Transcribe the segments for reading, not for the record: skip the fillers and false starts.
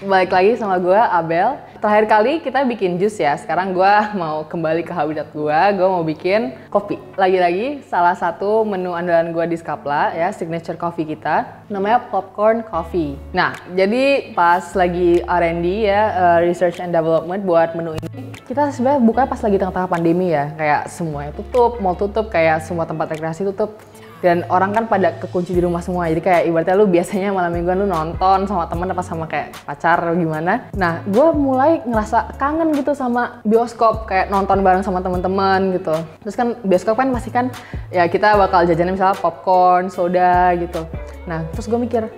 balik lagi sama gue, Abel. Terakhir kali kita bikin jus ya, sekarang gue mau kembali ke habitat gue mau bikin kopi. Lagi-lagi salah satu menu andalan gue di Skapla ya, signature coffee kita, namanya popcorn coffee. Nah, jadi pas lagi R&D ya, research and development buat menu ini, kita sebenarnya bukanya pas lagi tengah-tengah pandemi ya, kayak semuanya tutup, mall tutup, kayak semua tempat rekreasi tutup. Dan orang kan pada kekunci di rumah semua, jadi kayak ibaratnya lu biasanya malam mingguan lu nonton sama temen apa sama kayak pacar atau gimana. Nah, gue mulai ngerasa kangen gitu sama bioskop, kayak nonton bareng sama temen-temen gitu. Terus kan bioskop kan pasti kan ya kita bakal jajanin misalnya popcorn, soda gitu. Nah, terus gue mikir,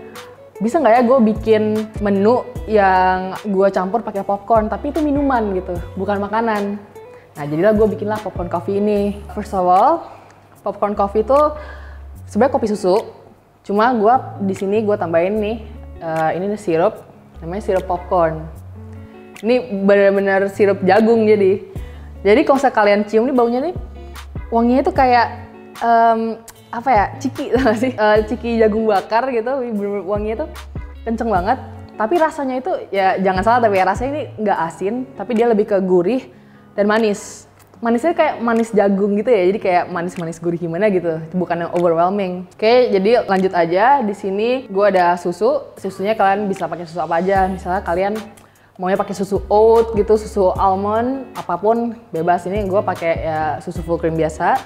bisa nggak ya gue bikin menu yang gue campur pakai popcorn, tapi itu minuman gitu, bukan makanan. Nah, jadilah gue bikinlah popcorn coffee ini. First of all, popcorn coffee itu sebenarnya kopi susu, cuma gue di sini gue tambahin nih, ini sirup, namanya sirup popcorn. Ini benar-benar sirup jagung jadi kalau kalian cium nih baunya nih, wanginya itu kayak apa ya, ciki tau gak sih? Ciki jagung bakar gitu, wanginya tuh kenceng banget. Tapi rasanya itu ya jangan salah, tapi ya rasanya ini nggak asin, tapi dia lebih ke gurih dan manis. Manisnya kayak manis jagung gitu ya, jadi kayak manis-manis gurih gimana gitu, bukan yang overwhelming. Oke, jadi lanjut aja. Di sini gue ada susu. Susunya kalian bisa pakai susu apa aja. Misalnya kalian maunya pakai susu oat gitu, susu almond, apapun bebas. Ini gue pakai ya susu full cream biasa.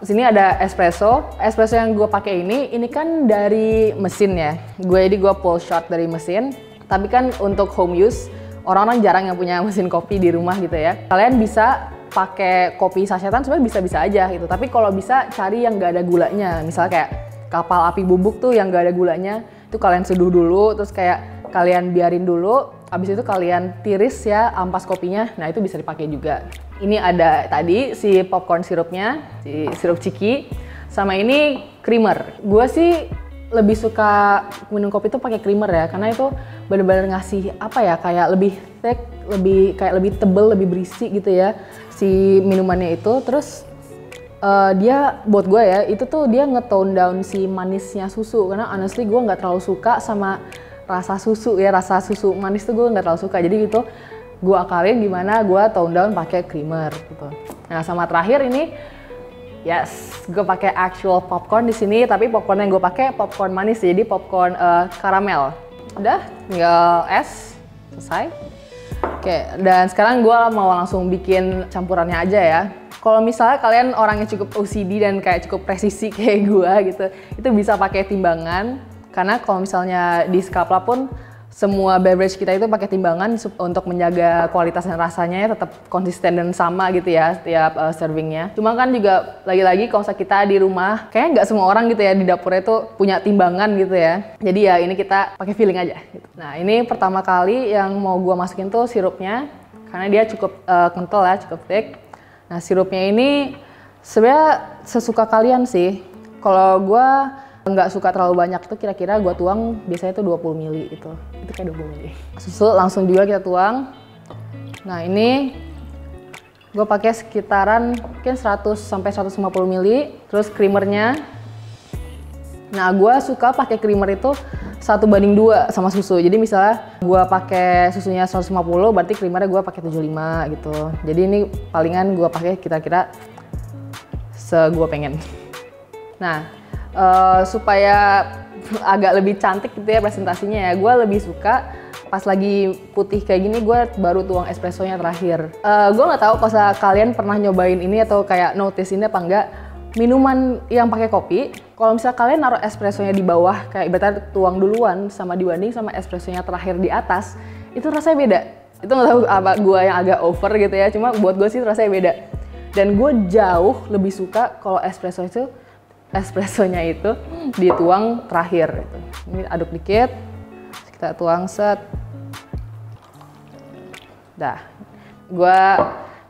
Terus ini ada espresso. Espresso yang gue pakai ini kan dari mesin ya. Jadi gue pull shot dari mesin. Tapi kan untuk home use, orang-orang jarang yang punya mesin kopi di rumah gitu ya. Kalian bisa pakai kopi sasetan sebenarnya bisa-bisa aja gitu. Tapi kalau bisa cari yang nggak ada gulanya. Misalnya kayak kapal api bubuk tuh yang nggak ada gulanya, itu kalian seduh dulu, terus kayak kalian biarin dulu. Abis itu kalian tiris ya ampas kopinya. Nah itu bisa dipakai juga. Ini ada tadi si popcorn sirupnya, si sirup ciki, sama ini creamer. Gue sih lebih suka minum kopi tuh pakai creamer ya, karena itu bener-bener ngasih apa ya, kayak lebih thick, lebih tebel, lebih berisi gitu ya si minumannya itu. Terus dia buat gue ya, itu tuh dia nge-tone down si manisnya susu, karena honestly gue nggak terlalu suka sama rasa susu ya, rasa susu manis tuh gue nggak terlalu suka. Jadi gitu gue akalin gimana gue tone down pakai creamer gitu. Nah sama terakhir ini, yes, gue pakai actual popcorn di sini, tapi popcorn yang gue pakai popcorn manis, jadi popcorn karamel. Udah, tinggal es, selesai. Oke, dan sekarang gue mau langsung bikin campurannya aja ya. Kalau misalnya kalian orang yang cukup OCD dan kayak cukup presisi kayak gue gitu, itu bisa pakai timbangan. Karena kalau misalnya di Skapla pun semua beverage kita itu pakai timbangan untuk menjaga kualitas dan rasanya tetap konsisten dan sama gitu ya setiap servingnya. Cuma kan juga lagi-lagi kalau kita di rumah, kayaknya nggak semua orang gitu ya di dapurnya itu punya timbangan gitu ya. Jadi ya ini kita pakai feeling aja. Gitu. Nah ini pertama kali yang mau gua masukin tuh sirupnya, karena dia cukup kental ya, cukup thick. Nah sirupnya ini sebenarnya sesuka kalian sih. Kalau gua nggak suka terlalu banyak tuh, kira-kira gue tuang biasanya tuh 20 ml gitu. Itu kayak 20 ml. Susu langsung juga kita tuang. Nah ini gue pakai sekitaran mungkin 100 sampai 150 ml. Terus creamernya, nah gue suka pakai creamer itu 1:2 sama susu. Jadi misalnya gue pakai susunya 150, berarti creamernya gue pakai 75 gitu. Jadi ini palingan gue pakai kira-kira gue pengen. Nah supaya agak lebih cantik gitu ya presentasinya ya, gue lebih suka pas lagi putih kayak gini gue baru tuang espressonya terakhir. Gue nggak tahu pas kalian pernah nyobain ini atau kayak notice ini apa enggak, minuman yang pakai kopi, kalau misalnya kalian naruh espressonya di bawah kayak ibaratnya tuang duluan sama dibanding sama espressonya terakhir di atas, itu rasanya beda. Itu nggak tahu apa gue yang agak over gitu ya, cuma buat gue sih rasanya beda. Dan gue jauh lebih suka kalau espressonya itu dituang terakhir gitu. Ini aduk dikit, kita tuang set. Dah, gue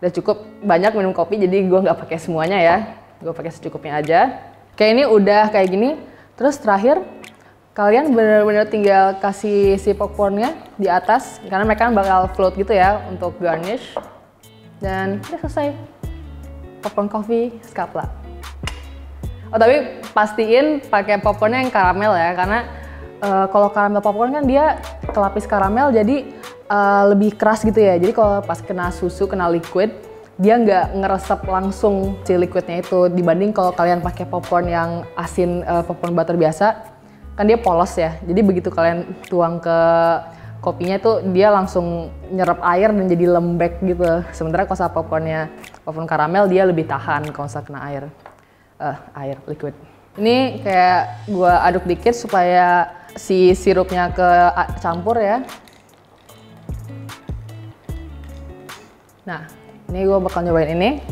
udah cukup banyak minum kopi, jadi gue nggak pakai semuanya ya, gue pakai secukupnya aja. Kayak ini udah kayak gini. Terus terakhir kalian bener-bener tinggal kasih si popcornnya di atas, karena mereka bakal float gitu ya untuk garnish. Dan udah selesai, popcorn coffee Skapla. Oh tapi pastiin pakai popcornnya yang karamel ya, karena kalau karamel popcorn kan dia kelapis karamel jadi lebih keras gitu ya. Jadi kalau pas kena susu, kena liquid, dia nggak ngeresep langsung si liquidnya itu. Dibanding kalau kalian pakai popcorn yang asin, popcorn butter biasa, kan dia polos ya. Jadi begitu kalian tuang ke kopinya tuh dia langsung nyerap air dan jadi lembek gitu. Sementara kalau sama popcorn karamel dia lebih tahan kalau kena air liquid. Ini kayak gua aduk dikit supaya si sirupnya campur ya. Nah, ini gua bakal nyobain ini.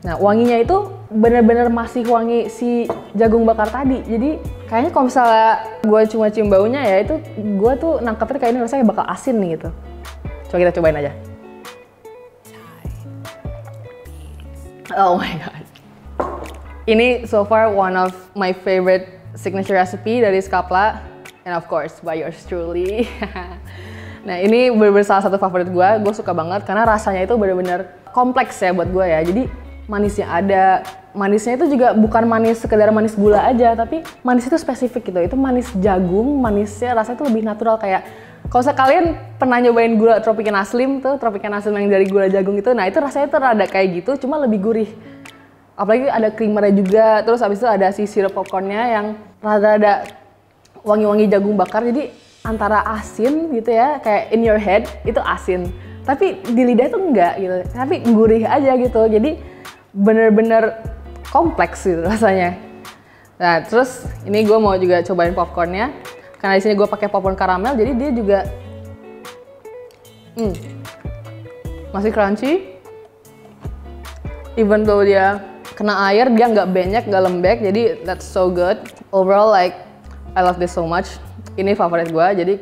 Nah, wanginya itu bener-bener masih wangi si jagung bakar tadi. Jadi kayaknya kalau misalnya gue cuma cium baunya ya itu gue tuh nangkepnya kayak ini rasanya bakal asin nih gitu. Coba kita cobain aja. Oh my god. Ini so far one of my favorite signature recipe dari Skapla. And of course by yours truly. Nah ini bener-bener salah satu favorit gue suka banget karena rasanya itu bener-bener kompleks ya buat gue ya. Jadi manisnya ada, manisnya itu juga bukan manis sekedar manis gula aja, tapi manis itu spesifik gitu. Itu manis jagung, manisnya rasanya tuh lebih natural kayak kalau kalian pernah nyobain gula Tropicana Slim tuh, Tropicana Slim yang dari gula jagung itu, nah itu rasanya tuh rada kayak gitu, cuma lebih gurih. Apalagi ada creamernya juga, terus abis itu ada si sirup popcornnya yang rada-rada wangi-wangi jagung bakar, jadi antara asin gitu ya, kayak in your head itu asin, tapi di lidah tuh enggak gitu, tapi gurih aja gitu, jadi bener-bener kompleks gitu rasanya. Nah terus ini gue mau juga cobain popcornnya karena di sini gue pakai popcorn karamel, jadi dia juga masih crunchy. Even though dia kena air, dia nggak benyek, nggak lembek, jadi that's so good. Overall like I love this so much. Ini favorit gue, jadi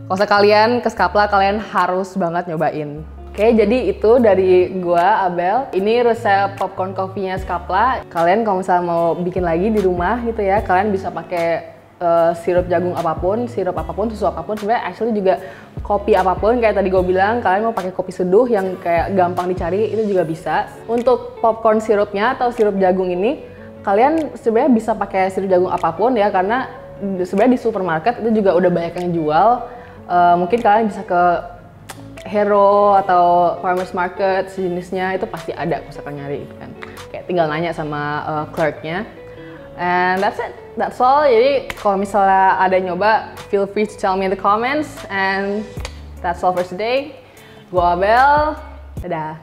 kalau kalian ke Skapla kalian harus banget nyobain. Oke, jadi itu dari gua, Abel. Ini resep popcorn coffee-nya Skapla. Kalian kalau misalnya mau bikin lagi di rumah gitu ya, kalian bisa pakai sirup jagung apapun, susu apapun. Sebenarnya actually juga kopi apapun, kayak tadi gue bilang, kalian mau pakai kopi seduh yang kayak gampang dicari, itu juga bisa. Untuk popcorn sirupnya atau sirup jagung ini, kalian sebenarnya bisa pakai sirup jagung apapun ya, karena sebenarnya di supermarket itu juga udah banyak yang jual. Mungkin kalian bisa ke Hero atau Farmers Market sejenisnya, itu pasti ada misalkan nyari gitu kan. Kayak tinggal nanya sama clerknya. And that's it, that's all. Jadi kalau misalnya ada yang nyoba, feel free to tell me in the comments. And that's all for today. Gua Abel, dadah.